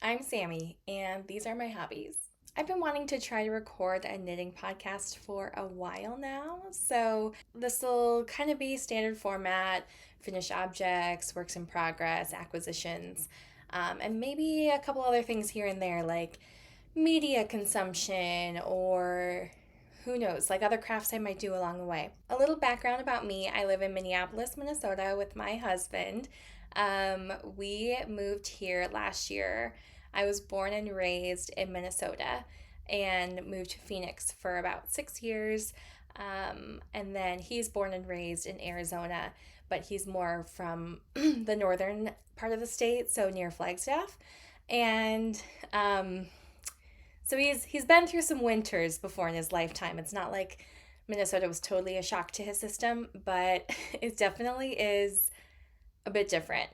I'm Sammy, and these are my hobbies. I've been wanting to try to record a knitting podcast for a while now, so this will kind of be standard format, finished objects, works in progress, acquisitions, and maybe a couple other things here and there like media consumption or who knows, like other crafts I might do along the way. A little background about me: I live in Minneapolis, Minnesota with my husband. We moved here last year. I was born and raised in Minnesota and moved to Phoenix for about 6 years. And then he's born and raised in Arizona, but he's more from the northern part of the state, so near Flagstaff. And so he's been through some winters before in his lifetime. It's not like Minnesota was totally a shock to his system, but it definitely is a bit different.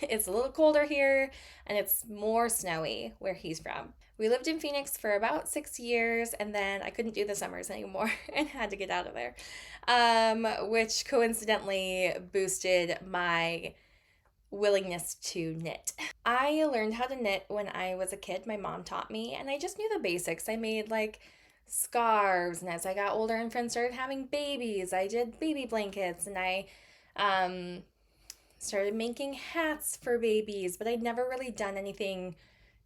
It's a little colder here and it's more snowy where he's from. We lived in Phoenix for about 6 years, and then I couldn't do the summers anymore and had to get out of there, which coincidentally boosted my willingness to knit. I learned how to knit when I was a kid. My mom taught me, and I just knew the basics. I made like scarves, and as I got older and friends started having babies, I did baby blankets, and I um, started making hats for babies, but I'd never really done anything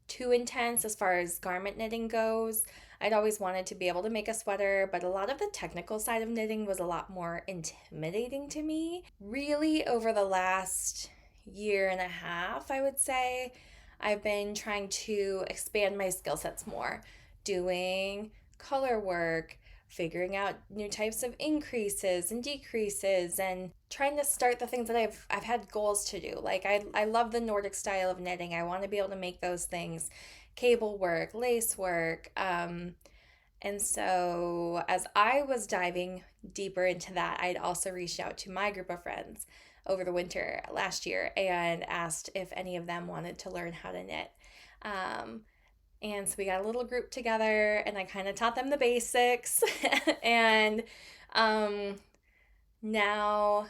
too intense as far as garment knitting goes. I'd always wanted to be able to make a sweater, but a lot of the technical side of knitting was a lot more intimidating to me. Really, over the last year and a half, I would say, I've been trying to expand my skill sets more, doing color work, figuring out new types of increases and decreases, and trying to start the things that I've had goals to do. Like I love the Nordic style of knitting. I want to be able to make those things, cable work, lace work. And so as I was diving deeper into that, I'd also reached out to my group of friends over the winter last year and asked if any of them wanted to learn how to knit. Um, and so we got a little group together and I kind of taught them the basics. and um, now,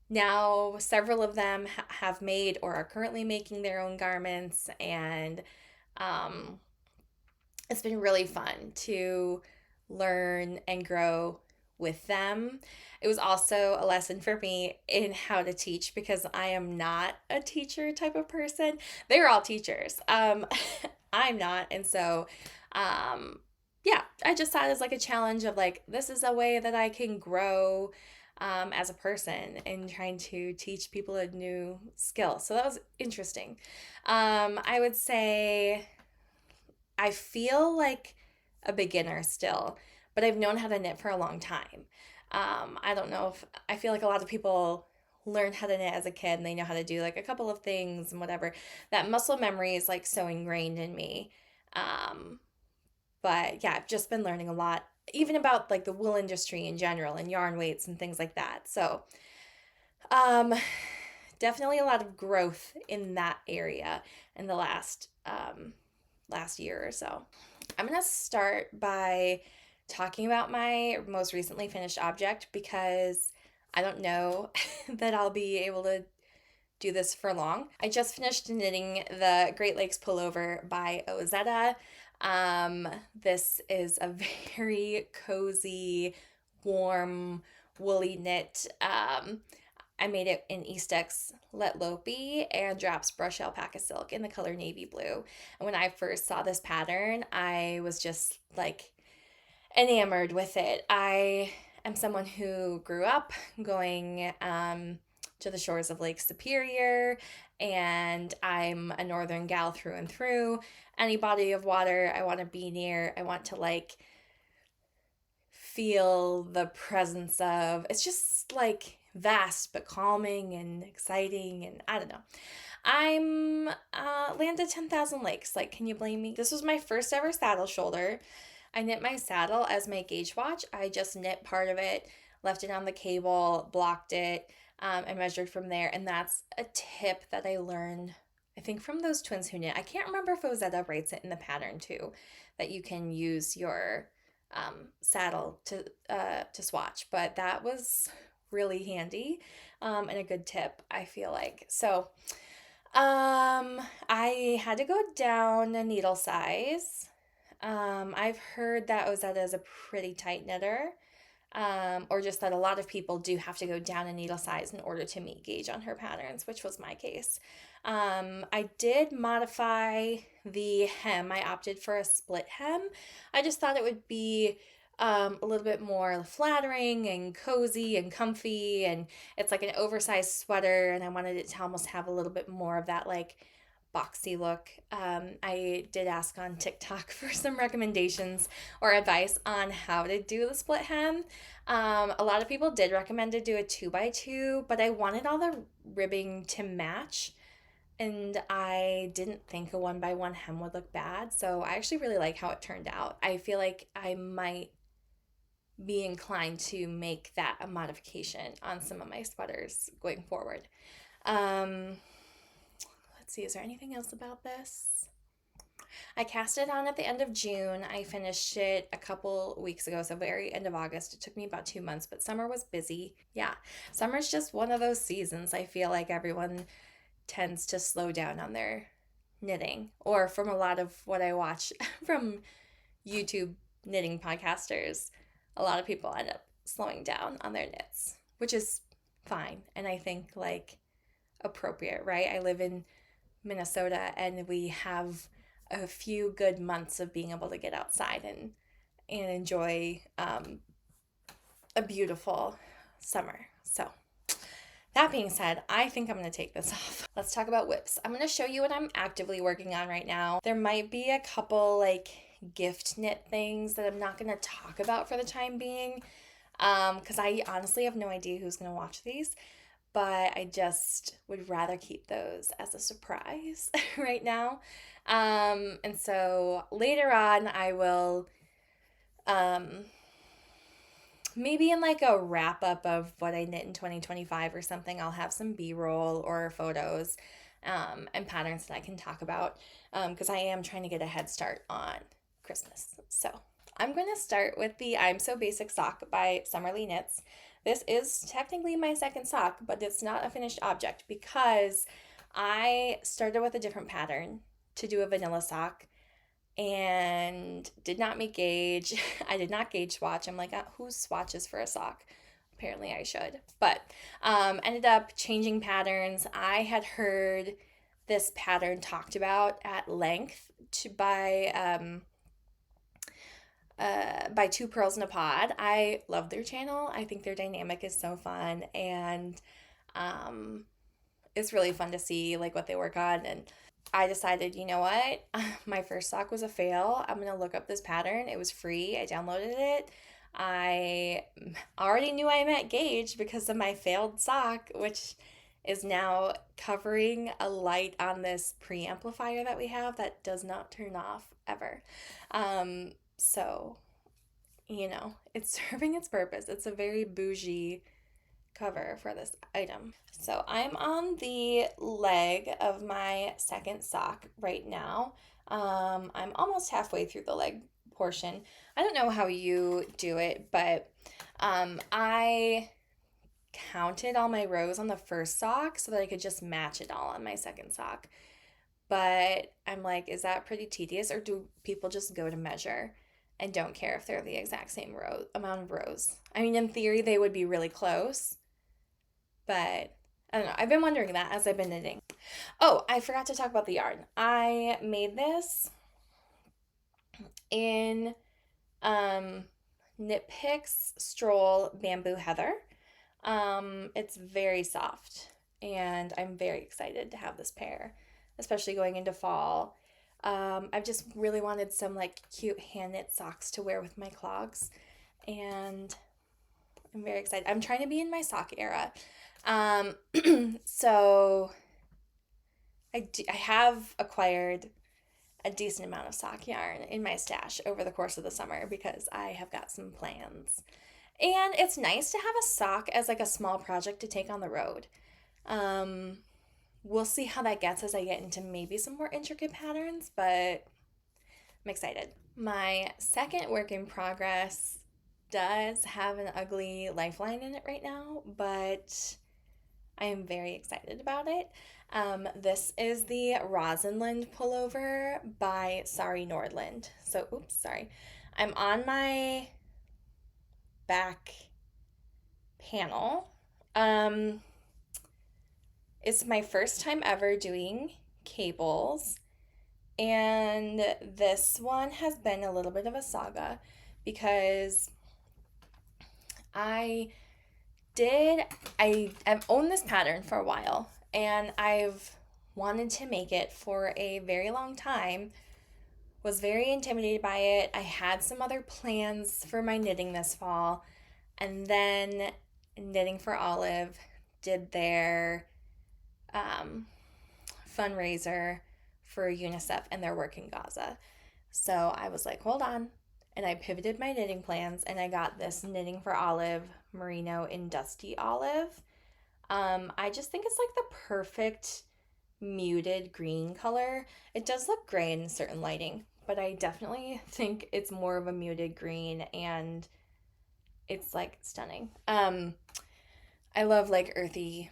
now several of them have made or are currently making their own garments. And um, it's been really fun to learn and grow with them. It was also a lesson for me in how to teach because I am not a teacher type of person. They're all teachers. I'm not. And so, um, yeah, I just saw it as like a challenge of like, this is a way that I can grow as a person and trying to teach people a new skill. So that was interesting. I would say I feel like a beginner still, but I've known how to knit for a long time. I don't know if I feel like a lot of people learn how to knit as a kid and they know how to do like a couple of things and whatever. That muscle memory is like so ingrained in me. Um, but yeah, I've just been learning a lot, even about like the wool industry in general and yarn weights and things like that. So, um, definitely a lot of growth in that area in the last year or so. I'm going to start by talking about my most recently finished object because I don't know that I'll be able to do this for long. I just finished knitting the Great Lakes Pullover by Ozetta. This is a very cozy, warm, woolly knit. I made it in Ístex Léttlopi and Drops Brush Alpaca Silk in the color navy blue. And when I first saw this pattern, I was just like enamored with it. I am someone who grew up going to the shores of Lake Superior, and I'm a northern gal through and through. Any body of water I want to be near, I want to like feel the presence of. It's just like vast but calming and exciting, and I don't know. I'm land of 10,000 lakes. Like, can you blame me? This was my first ever saddle shoulder. I knit my saddle as my gauge watch. I just knit part of it, left it on the cable, blocked it, and measured from there. And that's a tip that I learned, I think, from those twins who knit. I can't remember if Ozetta writes it in the pattern too, that you can use your saddle to swatch. But that was really handy and a good tip, I feel like. So I had to go down a needle size. I've heard that Ozetta is a pretty tight knitter, or just that a lot of people do have to go down a needle size in order to meet gauge on her patterns, which was my case. I did modify the hem. I opted for a split hem. I just thought it would be a little bit more flattering and cozy and comfy, and it's like an oversized sweater, and I wanted it to almost have a little bit more of that like boxy look. I did ask on TikTok for some recommendations or advice on how to do the split hem. A lot of people did recommend to do a 2x2, but I wanted all the ribbing to match, and I didn't think a 1x1 hem would look bad. So I actually really like how it turned out. I feel like I might be inclined to make that a modification on some of my sweaters going forward. Let's see, is there anything else about this? I cast it on at the end of June. I finished it a couple weeks ago, so very end of August. It took me about 2 months, but summer was busy. Yeah, summer's just one of those seasons. I feel like everyone tends to slow down on their knitting, or from a lot of what I watch from YouTube knitting podcasters, a lot of people end up slowing down on their knits, which is fine. And I think like appropriate, right? I live in Minnesota and we have a few good months of being able to get outside and enjoy a beautiful summer. So that being said, I think I'm going to take this off. Let's talk about whips. I'm going to show you what I'm actively working on right now. There might be a couple like gift knit things that I'm not going to talk about for the time being, because I honestly have no idea who's going to watch these, but I just would rather keep those as a surprise right now. And so later on I will maybe in like a wrap up of what I knit in 2025 or something, I'll have some B-roll or photos and patterns that I can talk about, because I am trying to get a head start on Christmas. So I'm going to start with the I'm So Basic sock by Summerly Knits. This is technically my second sock, but it's not a finished object because I started with a different pattern to do a vanilla sock and did not make gauge. I did not gauge swatch. I'm like, who swatches for a sock? Apparently I should. But ended up changing patterns. I had heard this pattern talked about at length by Two Pearls in a Pod. I love their channel. I think their dynamic is so fun, and it's really fun to see like what they work on. And I decided, you know what? My first sock was a fail. I'm going to look up this pattern. It was free. I downloaded it. I already knew I met gauge because of my failed sock, which is now covering a light on this preamplifier that we have that does not turn off ever. So, you know, it's serving its purpose. It's a very bougie cover for this item. So I'm on the leg of my second sock right now. I'm almost halfway through the leg portion. I don't know how you do it, but I counted all my rows on the first sock so that I could just match it all on my second sock. But I'm like, is that pretty tedious, or do people just go to measure and don't care if they're the exact same amount of rows? I mean, in theory, they would be really close, but I don't know. I've been wondering that as I've been knitting. Oh, I forgot to talk about the yarn. I made this in Knit Picks Stroll Bamboo Heather. It's very soft, and I'm very excited to have this pair, especially going into fall. I've just really wanted some like cute hand knit socks to wear with my clogs, and I'm very excited. I'm trying to be in my sock era. So I have acquired a decent amount of sock yarn in my stash over the course of the summer because I have got some plans. And it's nice to have a sock as like a small project to take on the road. We'll see how that gets as I get into maybe some more intricate patterns, but I'm excited. My second work in progress does have an ugly lifeline in it right now, but I am very excited about it. This is the Rosenland pullover by Sari Nordland. So, oops, sorry. I'm on my back panel. Um, it's my first time ever doing cables, and this one has been a little bit of a saga because I did I've owned this pattern for a while, and I've wanted to make it for a very long time. Was very intimidated by it. I had some other plans for my knitting this fall, and then Knitting for Olive did their um, fundraiser for UNICEF and their work in Gaza. So I was like, hold on. And I pivoted my knitting plans, and I got this Knitting for Olive Merino in Dusty Olive. I just think it's like the perfect muted green color. It does look gray in certain lighting, but I definitely think it's more of a muted green, and it's like stunning. I love like earthy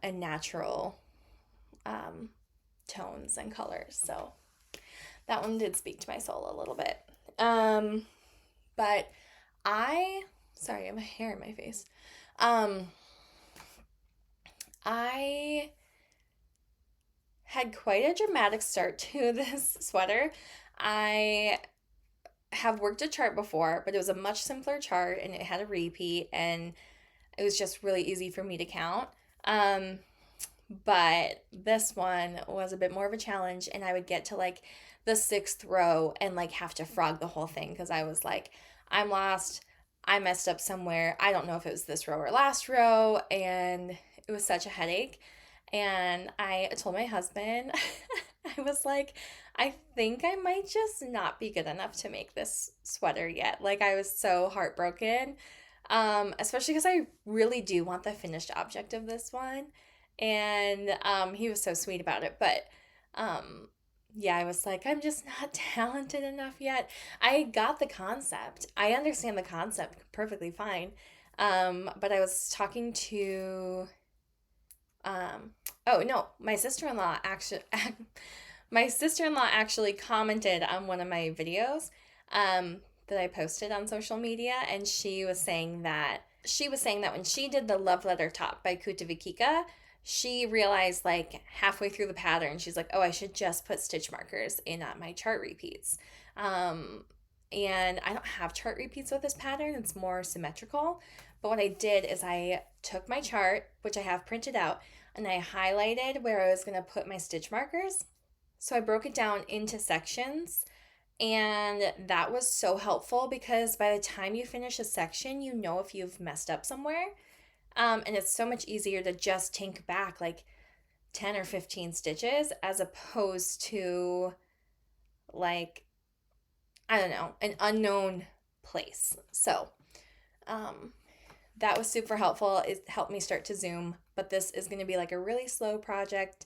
and natural um, tones and colors, so that one did speak to my soul a little bit. But sorry, I have a hair in my face. I had quite a dramatic start to this sweater. I have worked a chart before, but it was a much simpler chart, and it had a repeat, and it was just really easy for me to count. But this one was a bit more of a challenge, and I would get to like the sixth row and like have to frog the whole thing because I was like, I'm lost. I messed up somewhere. I don't know if it was this row or last row, and it was such a headache. And I told my husband, I was like, I think I might just not be good enough to make this sweater yet. Like, I was so heartbroken, especially because I really do want the finished object of this one. And he was so sweet about it. But yeah, I was like, I'm just not talented enough yet. I got the concept. I understand the concept perfectly fine. But I was talking to oh no, my sister-in-law actually commented on one of my videos that I posted on social media, and she was saying that when she did the Love Letter top by Kutavikika, she realized like halfway through the pattern, she's like, oh, I should just put stitch markers in my chart repeats. And I don't have chart repeats with this pattern, it's more symmetrical. But what I did is I took my chart, which I have printed out, and I highlighted where I was going to put my stitch markers. So I broke it down into sections, and that was so helpful because by the time you finish a section, you know if you've messed up somewhere. And it's so much easier to just tink back like 10 or 15 stitches as opposed to like, I don't know, an unknown place. So, that was super helpful. It helped me start to zoom, but this is going to be like a really slow project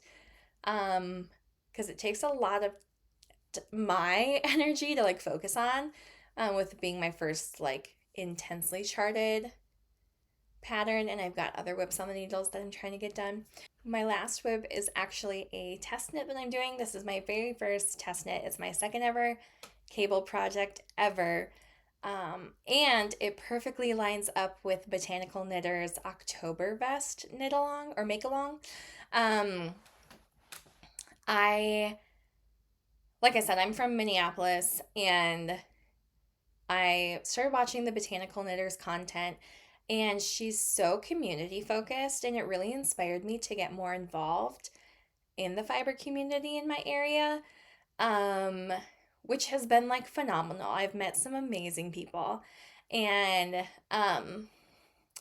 because it takes a lot of my energy to like focus on with being my first like intensely charted pattern, and I've got other whips on the needles that I'm trying to get done. My last whip is actually a test knit that I'm doing. This is my very first test knit. It's my second ever cable project ever. And it perfectly lines up with Botanical Knitter's Oktoberfest knit along or make along. Like I said, I'm from Minneapolis, and I started watching the Botanical Knitter's content, and she's so community focused, and it really inspired me to get more involved in the fiber community in my area. Which has been like phenomenal. I've met some amazing people, and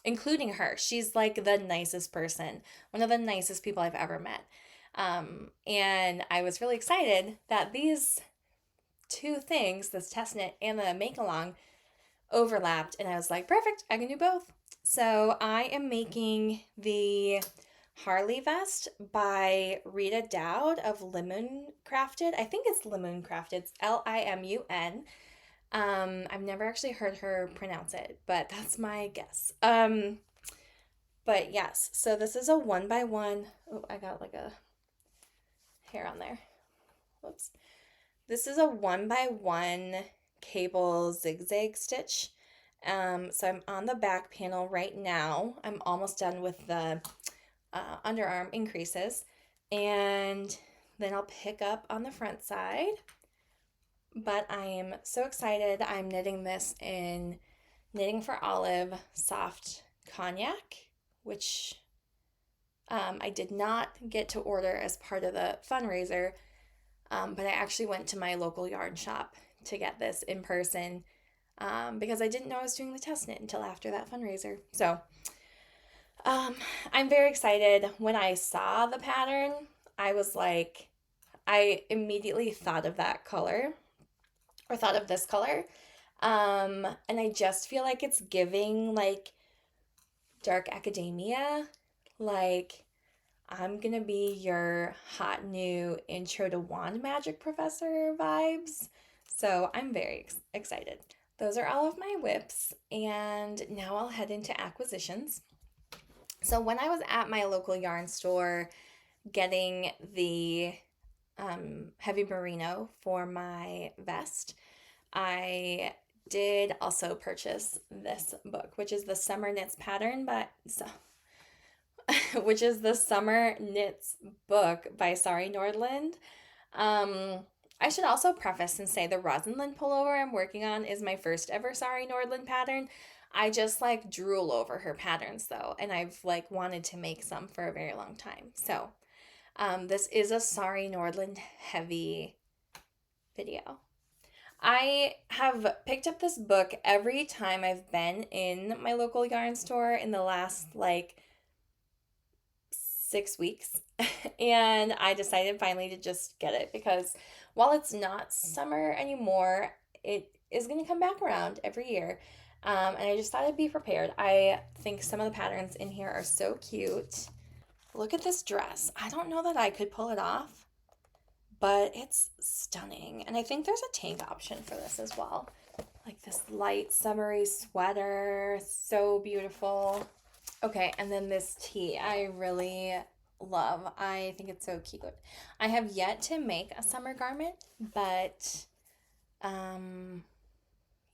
including her. She's like the nicest person, one of the nicest people I've ever met. And I was really excited that these two things, this test knit and the make along, overlapped, and I was like, perfect, I can do both. So I am making the Harley vest by Rita Dowd of Limon Crafted. I think it's Limon Crafted. It's Limun. I've never actually heard her pronounce it, but that's my guess. But yes, so this is a 1x1. Oh, I got like a hair on there. Whoops. This is a 1x1 cable zigzag stitch. So I'm on the back panel right now. I'm almost done with the underarm increases. And then I'll pick up on the front side. But I'm so excited. I'm knitting this in Knitting for Olive Soft Cognac, which I did not get to order as part of the fundraiser, but I actually went to my local yarn shop to get this in person because I didn't know I was doing the test knit until after that fundraiser. So I'm very excited. When I saw the pattern, I was like, I immediately thought of that color or thought of this color. And I just feel like it's giving like dark academia, like I'm gonna be your hot new intro to wand magic professor vibes. So I'm very excited. Those are all of my whips, and now I'll head into acquisitions. So when I was at my local yarn store getting the heavy merino for my vest, I did also purchase this book, which is the Summer Knits pattern, which is the Summer Knits book by Sari Nordland. I should also preface and say the Rosenland pullover I'm working on is my first ever Sari Nordland pattern. I just like drool over her patterns though, and I've like wanted to make some for a very long time. So this is a Sari Nordland heavy video. I have picked up this book every time I've been in my local yarn store in the last like 6 weeks. And I decided finally to just get it because while it's not summer anymore, it is going to come back around every year. And I just thought I'd be prepared. I think some of the patterns in here are so cute. Look at this dress. I don't know that I could pull it off, but it's stunning. And I think there's a tank option for this as well. Like this light summery sweater, so beautiful. Okay, and then this tee I really love. I think it's so cute. I have yet to make a summer garment, but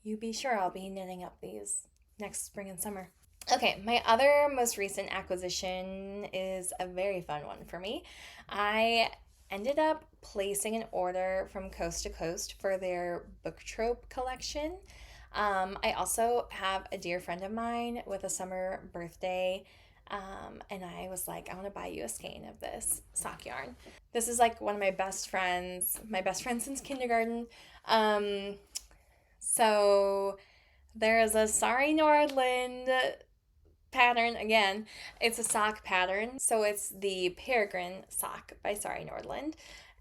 you be sure I'll be knitting up these next spring and summer. Okay, my other most recent acquisition is a very fun one for me. I ended up placing an order from Coast to Coast for their book trope collection. I also have a dear friend of mine with a summer birthday, and I was like, I want to buy you a skein of this sock yarn. This is like one of my best friends since kindergarten. So there is a Sari Nordland pattern again. It's a sock pattern, so it's the Peregrine sock by Sari Nordland.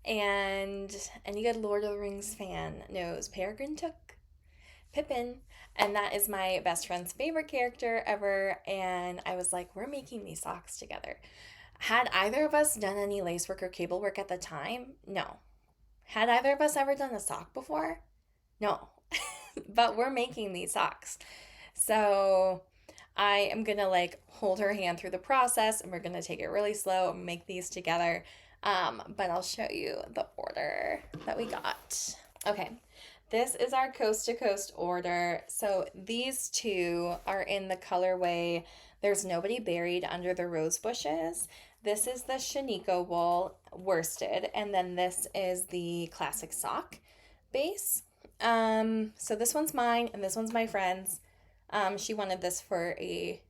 And any good Lord of the Rings fan knows Peregrine took Pippin, and that is my best friend's favorite character ever. And I was like, we're making these socks together. Had either of us done any lace work or cable work at the time? No. Had either of us ever done a sock before? No. But we're making these socks. So I am gonna like hold her hand through the process, and we're gonna take it really slow and make these together. But I'll show you the order that we got. Okay, this is our Coast to Coast order. So these two are in the colorway There's Nobody Buried Under the Rose Bushes. This is the Shaniko wool worsted, and then this is the classic sock base. So this one's mine and this one's my friend's. She wanted this for a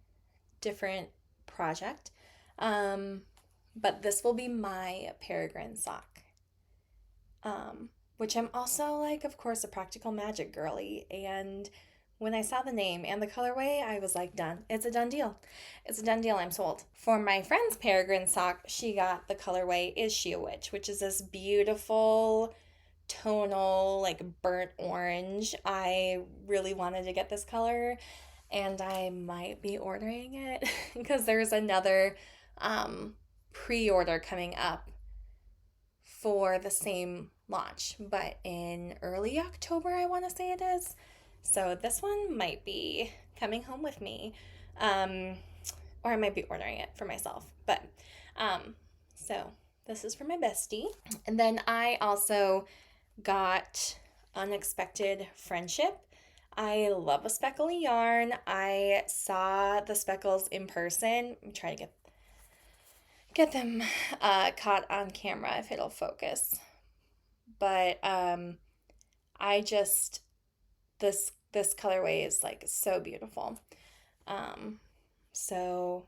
different project. But this will be my Peregrine sock. Which I'm also like, of course, a practical magic girly. And when I saw the name and the colorway, I was like, done. It's a done deal. It's a done deal. I'm sold. For my friend's Peregrine sock, she got the colorway Is She a Witch, which is this beautiful tonal, like burnt orange. I really wanted to get this color, and I might be ordering it because there's another pre-order coming up for the same launch, but in early October, I want to say it is. So this one might be coming home with me. or I might be ordering it for myself. But, so this is for my bestie. And then I also got Unexpected Friendship. I love a speckly yarn. I saw the speckles in person. I'm trying to get them caught on camera if it'll focus. But I just, this colorway is like so beautiful. So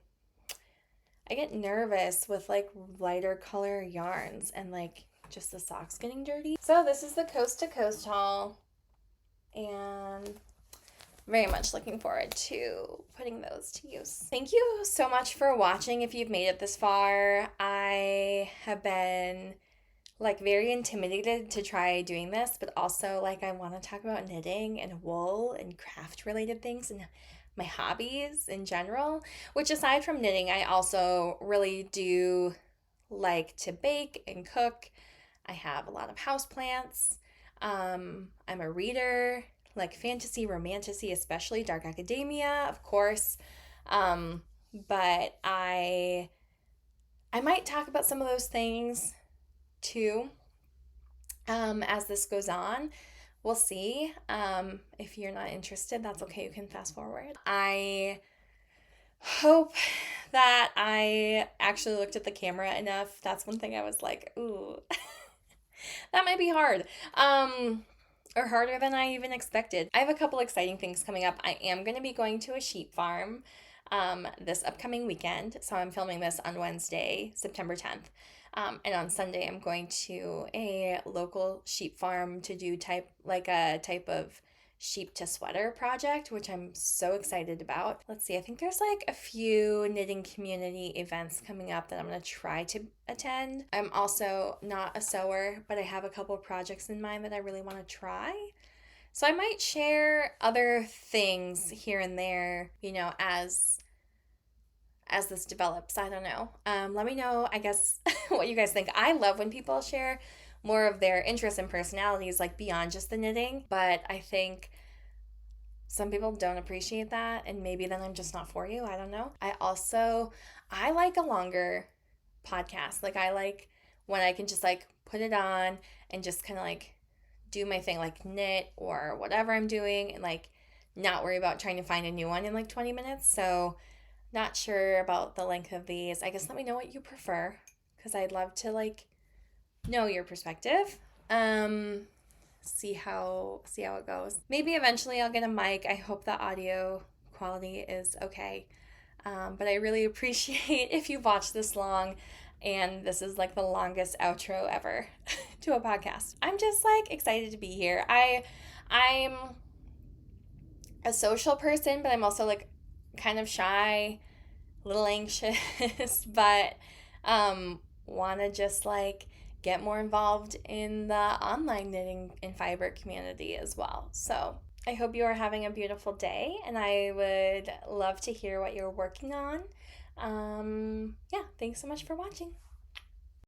I get nervous with like lighter color yarns and like just the socks getting dirty. So this is the Coast to Coast haul, and very much looking forward to putting those to use. Thank you so much for watching if you've made it this far. I have been like very intimidated to try doing this, but also like I want to talk about knitting and wool and craft related things and my hobbies in general, which aside from knitting, I also really do like to bake and cook. I have a lot of houseplants. I'm a reader, like fantasy, romantasy, especially dark academia, of course. But I might talk about some of those things too as this goes on. We'll see. If you're not interested, that's okay. You can fast forward. I hope that I actually looked at the camera enough. That's one thing I was like, ooh, that might be hard. Or harder than I even expected. I have a couple exciting things coming up. I am going to be going to a sheep farm this upcoming weekend. So I'm filming this on Wednesday, September 10th. And on Sunday, I'm going to a local sheep farm to do a type of sheep to sweater project, which I'm so excited about. Let's see, I think there's like a few knitting community events coming up that I'm going to try to attend. I'm also not a sewer, but I have a couple of projects in mind that I really want to try. So I might share other things here and there, as this develops. I don't know. Let me know, I guess, what you guys think. I love when people share more of their interests and personalities, like beyond just the knitting, but I think some people don't appreciate that, and maybe then I'm just not for you. I don't know. I like a longer podcast. Like I like when I can just like put it on and just kind of like do my thing, like knit or whatever I'm doing, and like not worry about trying to find a new one in like 20 minutes. So not sure about the length of these. I guess let me know what you prefer, because I'd love to like know your perspective. See how it goes. Maybe eventually I'll get a mic. I hope the audio quality is okay. But I really appreciate if you've watched this long, and this is like the longest outro ever to a podcast. I'm just like excited to be here. I'm a social person, but I'm also like kind of shy, a little anxious, but want to just like get more involved in the online knitting and fiber community as well. So I hope you are having a beautiful day, and I would love to hear what you're working on. Yeah, thanks so much for watching.